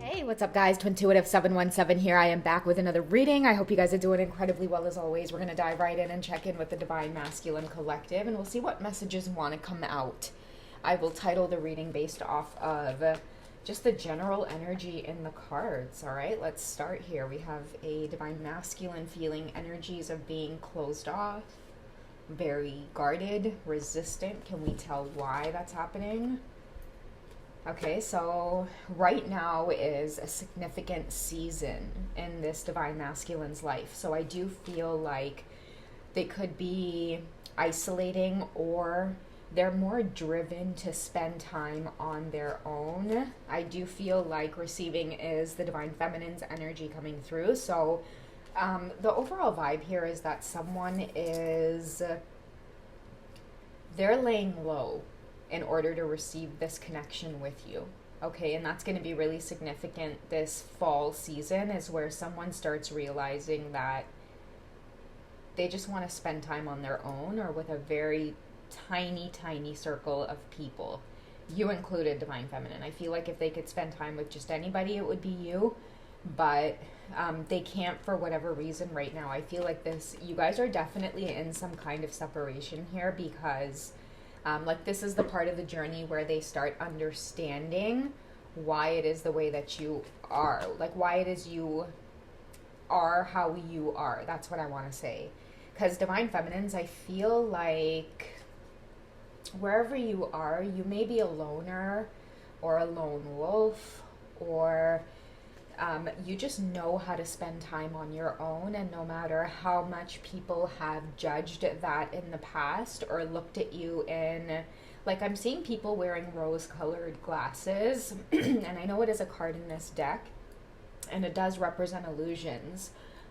Hey, what's up, guys? Twintuitive717 here. I am back with another reading. I hope you guys are doing incredibly well as always. We're going to dive right in and check in with the Divine Masculine Collective, and we'll see what messages want to come out. I will title the reading based off of just the general energy in the cards. All right, let's start here. We have a Divine Masculine feeling energies of being closed off, very guarded, resistant. Can we tell why that's happening? Okay, so right now is a significant season in this Divine Masculine's life. So I do feel like they could be isolating, or they're more driven to spend time on their own. I do feel like receiving is the Divine Feminine's energy coming through. So the overall vibe here is that someone is, they're laying low in order to receive this connection with you. Okay, and that's going to be really significant this fall season, is where someone starts realizing that they just want to spend time on their own or with a very tiny circle of people. You included, Divine Feminine. I feel like if they could spend time with just anybody, it would be you, but they can't for whatever reason right now. I feel like you guys are definitely in some kind of separation here, because like this is the part of the journey where they start understanding why it is the way that you are. Like why it is you are how you are. That's what I want to say. Because Divine Feminines, I feel like wherever you are, you may be a loner or a lone wolf, or you just know how to spend time on your own, and no matter how much people have judged that in the past or looked at you in, like I'm seeing people wearing rose-colored glasses, and I know it is a card in this deck, and it does represent illusions.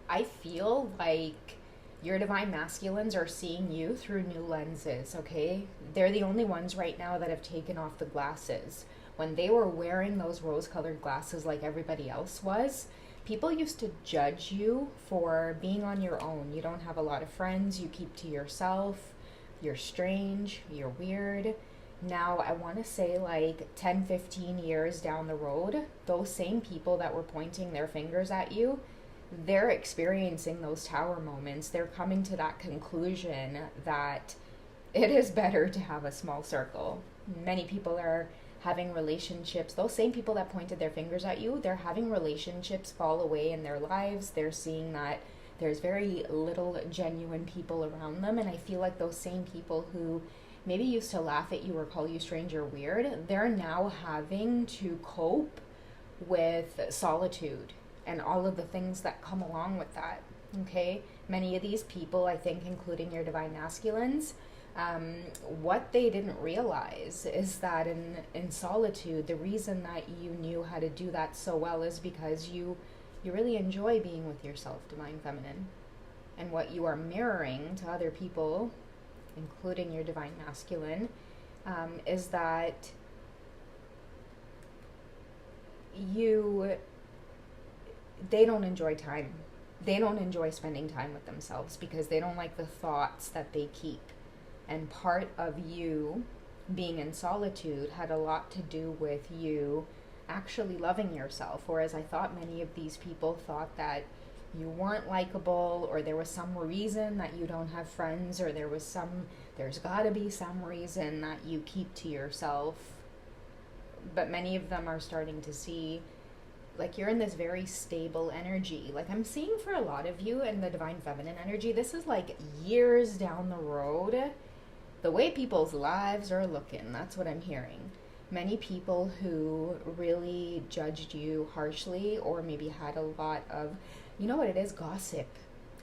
I feel like your Divine Masculines are seeing you through new lenses, okay? They're the only ones right now that have taken off the glasses. When they were wearing those rose-colored glasses like everybody else was, people used to judge you for being on your own. You don't have a lot of friends, you keep to yourself, you're strange, you're weird. Now, I want to say like 10, 15 years down the road, those same people that were pointing their fingers at you, they're experiencing those tower moments. They're coming to that conclusion that it is better to have a small circle. Many people are having relationships, those same people that pointed their fingers at you, they're having relationships fall away in their lives. They're seeing that there's very little genuine people around them, and I feel like those same people who maybe used to laugh at you or call you strange or weird, they're now having to cope with solitude and all of the things that come along with that. Okay, many of these people, I think, including your Divine Masculines, what they didn't realize is that in solitude, the reason that you knew how to do that so well is because you really enjoy being with yourself, Divine Feminine. And what you are mirroring to other people, including your Divine Masculine, is that they don't enjoy time. They don't enjoy spending time with themselves because they don't like the thoughts that they keep. And part of you being in solitude had a lot to do with you actually loving yourself. Whereas I thought many of these people thought that you weren't likable, or there was some reason that you don't have friends, or there's gotta be some reason that you keep to yourself. But many of them are starting to see, like, you're in this very stable energy. Like, I'm seeing for a lot of you in the Divine Feminine energy, this is like years down the road. The way people's lives are looking, that's what I'm hearing. Many people who really judged you harshly, or maybe had a lot of, you know what it is, gossip.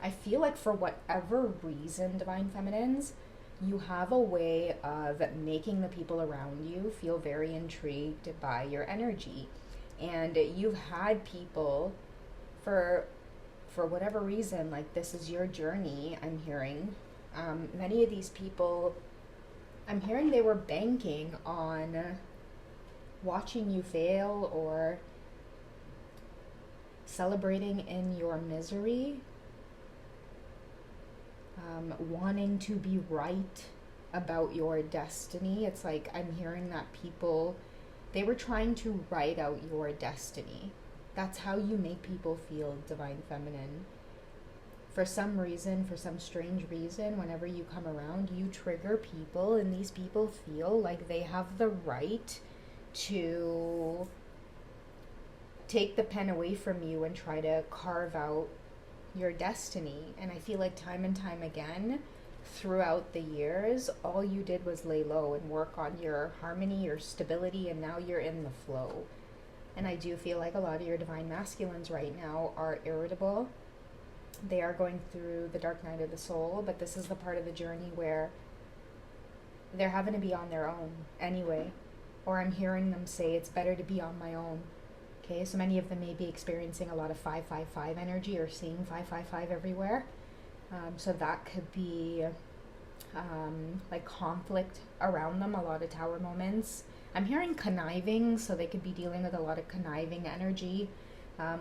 I feel like for whatever reason, Divine Feminines, you have a way of making the people around you feel very intrigued by your energy. And you've had people for whatever reason, like this is your journey, I'm hearing. Many of these people, I'm hearing they were banking on watching you fail or celebrating in your misery, wanting to be right about your destiny. It's like I'm hearing that people They were trying to write out your destiny. That's how you make people feel, divine feminine. For some reason, for some strange reason, whenever you come around, you trigger people, and these people feel like they have the right to take the pen away from you and try to carve out your destiny. And I feel like time and time again, throughout the years, all you did was lay low and work on your harmony, your stability, and now you're in the flow. And I do feel like a lot of your divine masculines right now are irritable. They are going through the dark night of the soul, but this is the part of the journey where they're having to be on their own anyway. Or I'm hearing them say it's better to be on my own. Okay, so many of them may be experiencing a lot of 555 energy or seeing 555 everywhere. So that could be like conflict around them, a lot of tower moments. I'm hearing conniving, so they could be dealing with a lot of conniving energy,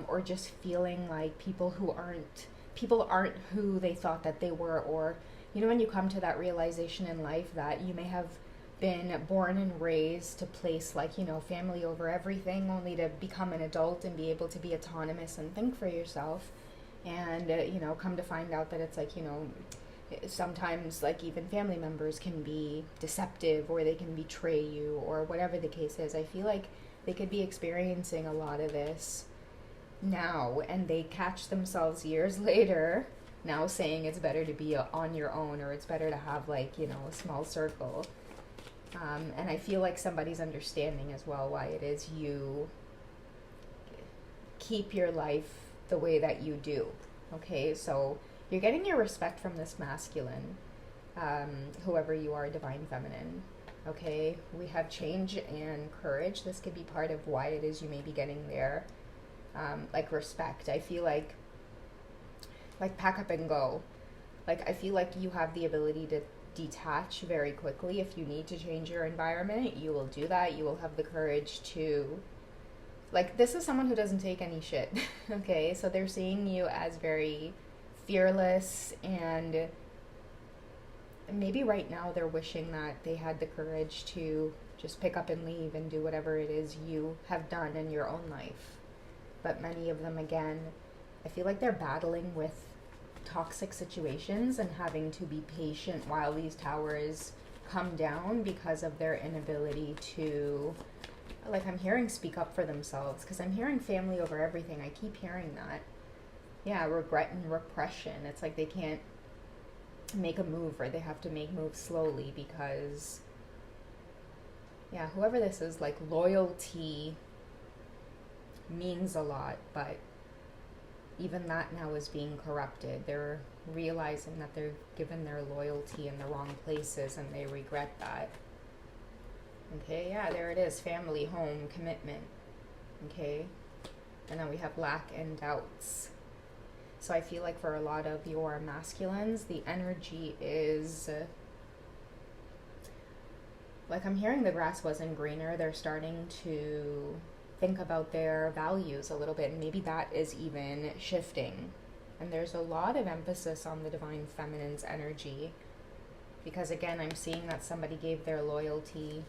or just feeling like people aren't who they thought that they were. Or, you know, when you come to that realization in life that you may have been born and raised to place, like, you know, family over everything, only to become an adult and be able to be autonomous and think for yourself. And, you know, come to find out that it's like, you know, sometimes like even family members can be deceptive, or they can betray you, or whatever the case is. I feel like they could be experiencing a lot of this now, and they catch themselves years later now saying it's better to be on your own, or it's better to have, like, you know, a small circle. And I feel like somebody's understanding as well why it is you keep your life the way that you do. Okay, so you're getting your respect from this masculine, whoever you are, divine feminine. Okay, we have change and courage. This could be part of why it is you may be getting there. Like respect. I feel like pack up and go. Like, I feel like you have the ability to detach very quickly. If you need to change your environment, you will do that. You will have the courage to, like, this is someone who doesn't take any shit. Okay, so they're seeing you as very fearless, and maybe right now they're wishing that they had the courage to just pick up and leave and do whatever it is you have done in your own life. But many of them, again, I feel like they're battling with toxic situations and having to be patient while these towers come down because of their inability to, like, I'm hearing speak up for themselves, because I'm hearing family over everything. I keep hearing that. Yeah, regret and repression. It's like they can't make a move, or they have to make moves slowly because, yeah, whoever this is, like, loyalty means a lot, but even that now is being corrupted. They're realizing that they're given their loyalty in the wrong places, and they regret that. Okay, yeah, there it is. Family, home, commitment. Okay, and then we have lack and doubts. So I feel like for a lot of your masculines, the energy is like, I'm hearing the grass wasn't greener. They're starting to think about their values a little bit, and maybe that is even shifting. And there's a lot of emphasis on the divine feminine's energy, because again, I'm seeing that somebody gave their loyalty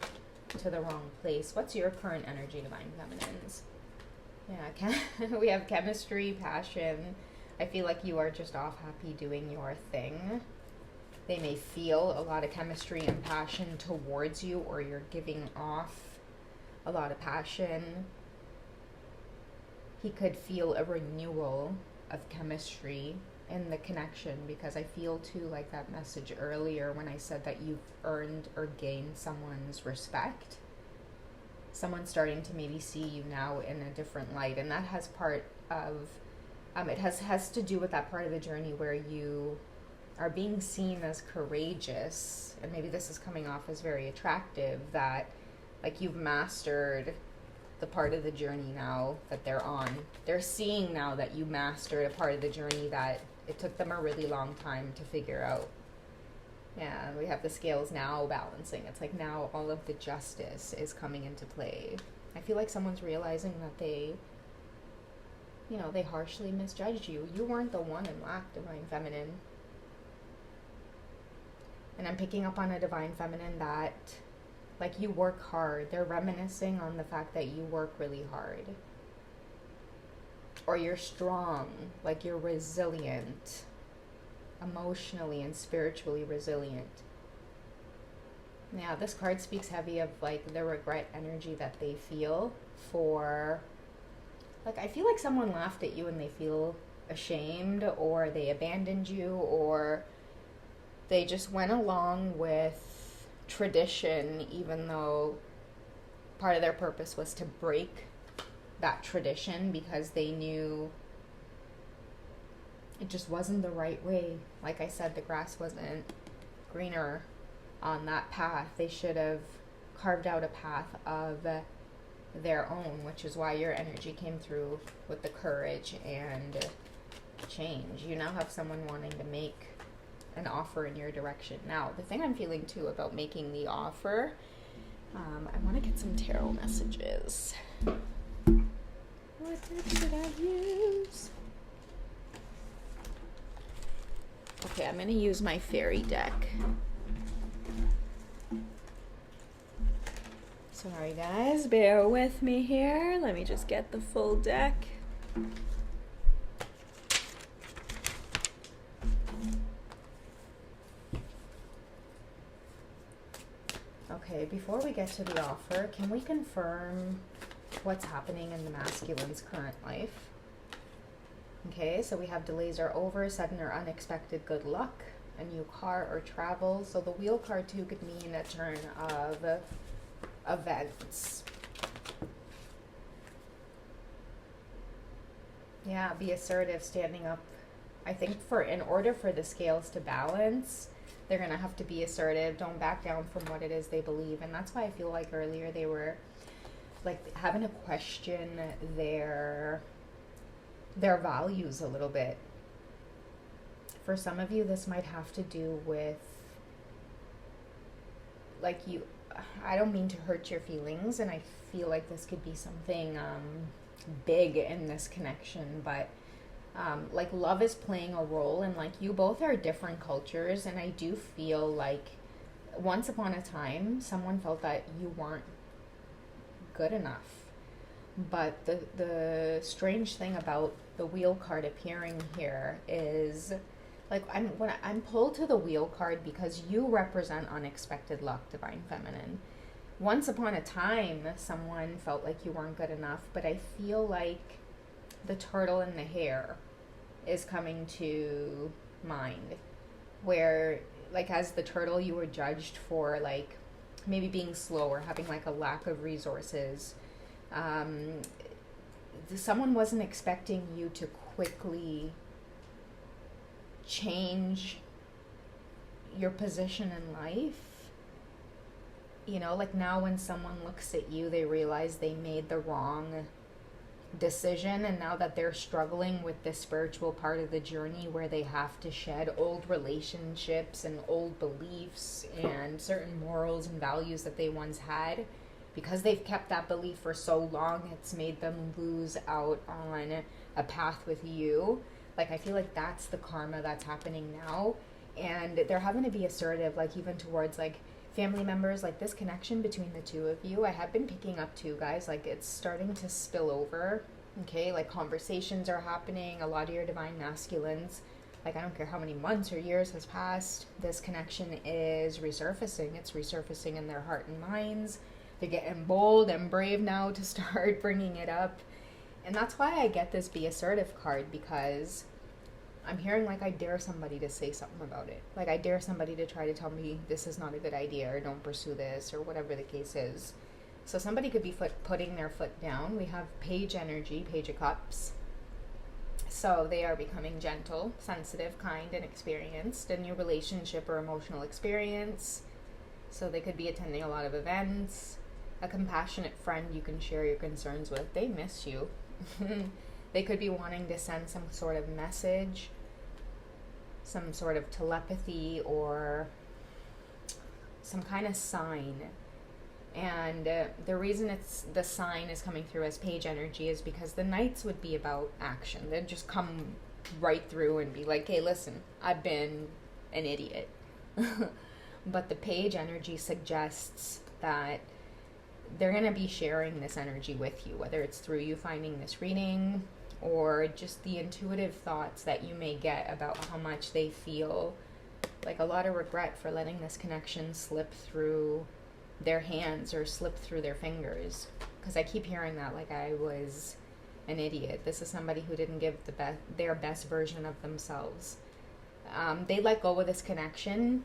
to the wrong place. What's your current energy, divine feminines? Yeah, we have chemistry, passion. I feel like you are just off happy doing your thing. They may feel a lot of chemistry and passion towards you, or you're giving off a lot of passion. He could feel a renewal of chemistry in the connection, because I feel too, like that message earlier when I said that you've earned or gained someone's respect. Someone's starting to maybe see you now in a different light, and that has part of, it has to do with that part of the journey where you are being seen as courageous, and maybe this is coming off as very attractive, that like you've mastered the part of the journey now that they're on. They're seeing now that you mastered a part of the journey that it took them a really long time to figure out. Yeah, we have the scales now balancing. It's like now all of the justice is coming into play. I feel like someone's realizing that they harshly misjudged you. You weren't the one in lack, divine feminine. And I'm picking up on a divine feminine that Like, you work hard. They're reminiscing on the fact that you work really hard. Or you're strong, like you're resilient, emotionally and spiritually resilient. Yeah, this card speaks heavy of like the regret energy that they feel for, like, I feel like someone laughed at you and they feel ashamed, or they abandoned you, or they just went along with tradition even though part of their purpose was to break that tradition because they knew it just wasn't the right way. Like I said, the grass wasn't greener on that path. They should have carved out a path of their own, which is why your energy came through with the courage and change. You now have someone wanting to make an offer in your direction. Now, the thing I'm feeling too about making the offer, I want to get some tarot messages. What deck should I use? Okay, I'm going to use my fairy deck. Sorry guys, bear with me here. Let me just get the full deck. Okay, before we get to the offer, can we confirm what's happening in the masculine's current life? Okay, so we have delays are over, sudden or unexpected good luck, a new car or travel. So the wheel card too could mean a turn of events. Yeah, be assertive, standing up. I think in order for the scales to balance, they're going to have to be assertive. Don't back down from what it is they believe. And that's why I feel like earlier they were like having to question their values a little bit. For some of you, this might have to do with, like, I don't mean to hurt your feelings, and I feel like this could be something big in this connection, but like, love is playing a role, and like, you both are different cultures, and I do feel like once upon a time someone felt that you weren't good enough. But the strange thing about the wheel card appearing here is, like, I'm pulled to the wheel card because you represent unexpected luck, Divine Feminine. Once upon a time, someone felt like you weren't good enough, but I feel like the turtle in the hare is coming to mind, where, like, as the turtle, you were judged for, like, maybe being slow or having, like, a lack of resources. Someone wasn't expecting you to quickly change your position in life. You know, like, now when someone looks at you, they realize they made the wrong decision, and now that they're struggling with the spiritual part of the journey where they have to shed old relationships and old beliefs and certain morals and values that they once had, because they've kept that belief for so long, it's made them lose out on a path with you. Like, I feel like that's the karma that's happening now, and they're having to be assertive, like, even towards, like, family members. Like, this connection between the two of you, I have been picking up too, guys, like, it's starting to spill over. Okay, like, conversations are happening. A lot of your divine masculines, like, I don't care how many months or years has passed, this connection is resurfacing. It's resurfacing in their heart and minds. They're getting bold and brave now to start bringing it up. And that's why I get this be assertive card, because I'm hearing, like, I dare somebody to say something about it. Like, I dare somebody to try to tell me this is not a good idea, or don't pursue this, or whatever the case is. So somebody could be putting their foot down. We have Page energy, Page of Cups. So they are becoming gentle, sensitive, kind, and experienced. A new relationship or emotional experience. So they could be attending a lot of events. A compassionate friend you can share your concerns with. They miss you. They could be wanting to send some sort of message, some sort of telepathy, or some kind of sign. And the reason the sign is coming through as Page energy is because the Knights would be about action. They'd just come right through and be like, hey, listen, I've been an idiot. But the Page energy suggests that they're going to be sharing this energy with you, whether it's through you finding this reading or just the intuitive thoughts that you may get about how much they feel like a lot of regret for letting this connection slip through their hands or slip through their fingers. Because I keep hearing that like I was an idiot. This is somebody who didn't give their best version of themselves. They let go of this connection,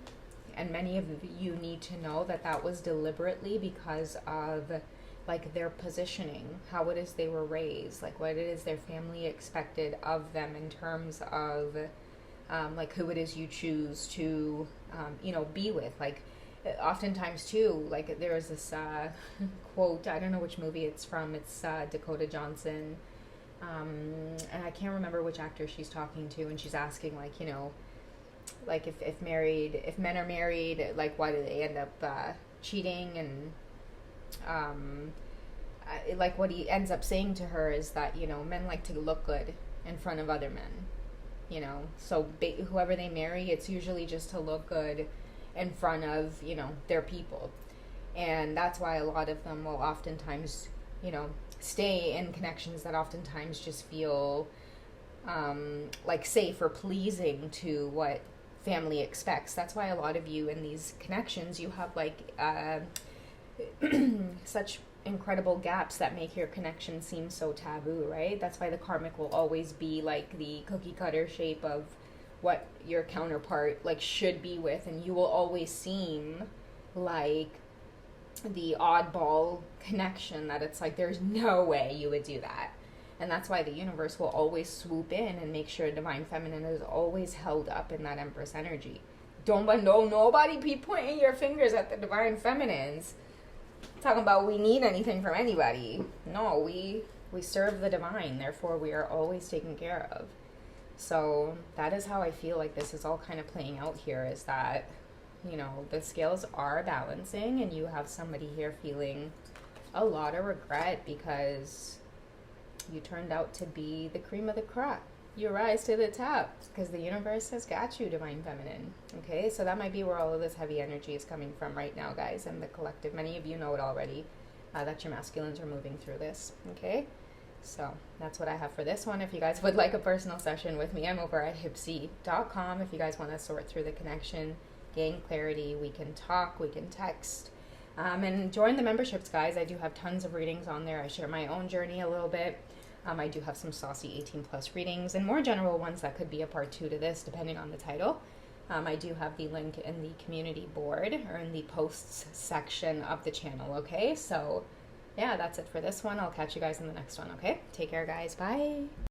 and many of you need to know that that was deliberately because of like their positioning, how it is they were raised, like what it is their family expected of them in terms of like who it is you choose to be with. Like oftentimes too, like there is this quote, I don't know which movie it's from, it's Dakota Johnson, and I can't remember which actor she's talking to, and she's asking like, like if men are married, like why do they end up cheating? And like what he ends up saying to her is that men like to look good in front of other men, so whoever they marry, it's usually just to look good in front of their people. And that's why a lot of them will oftentimes stay in connections that oftentimes just feel like safe or pleasing to what family expects. That's why a lot of you in these connections, you have like such incredible gaps that make your connection seem so taboo, right? That's why the karmic will always be like the cookie cutter shape of what your counterpart like should be with, and you will always seem like the oddball connection that it's like there's no way you would do that. And that's why the universe will always swoop in and make sure divine feminine is always held up in that empress energy. Don't nobody be pointing your fingers at the divine feminines talking about we need anything from anybody. No, we serve the divine, therefore we are always taken care of. So that is how I feel like this is all kind of playing out here, is that the scales are balancing, and you have somebody here feeling a lot of regret because you turned out to be the cream of the crop. You rise to the top because the universe has got you, divine feminine. Okay, so that might be where all of this heavy energy is coming from right now, guys, and the collective. Many of you know it already, that your masculines are moving through this. Okay, so that's what I have for this one. If you guys would like a personal session with me, I'm over at hipsy.com. If you guys want to sort through the connection, gain clarity, we can talk, we can text. And join the memberships, guys. I do have tons of readings on there. I share my own journey a little bit. I do have some saucy 18 plus readings and more general ones that could be a part 2 to this, depending on the title. I do have the link in the community board or in the posts section of the channel, okay? So yeah, that's it for this one. I'll catch you guys in the next one, okay? Take care, guys. Bye.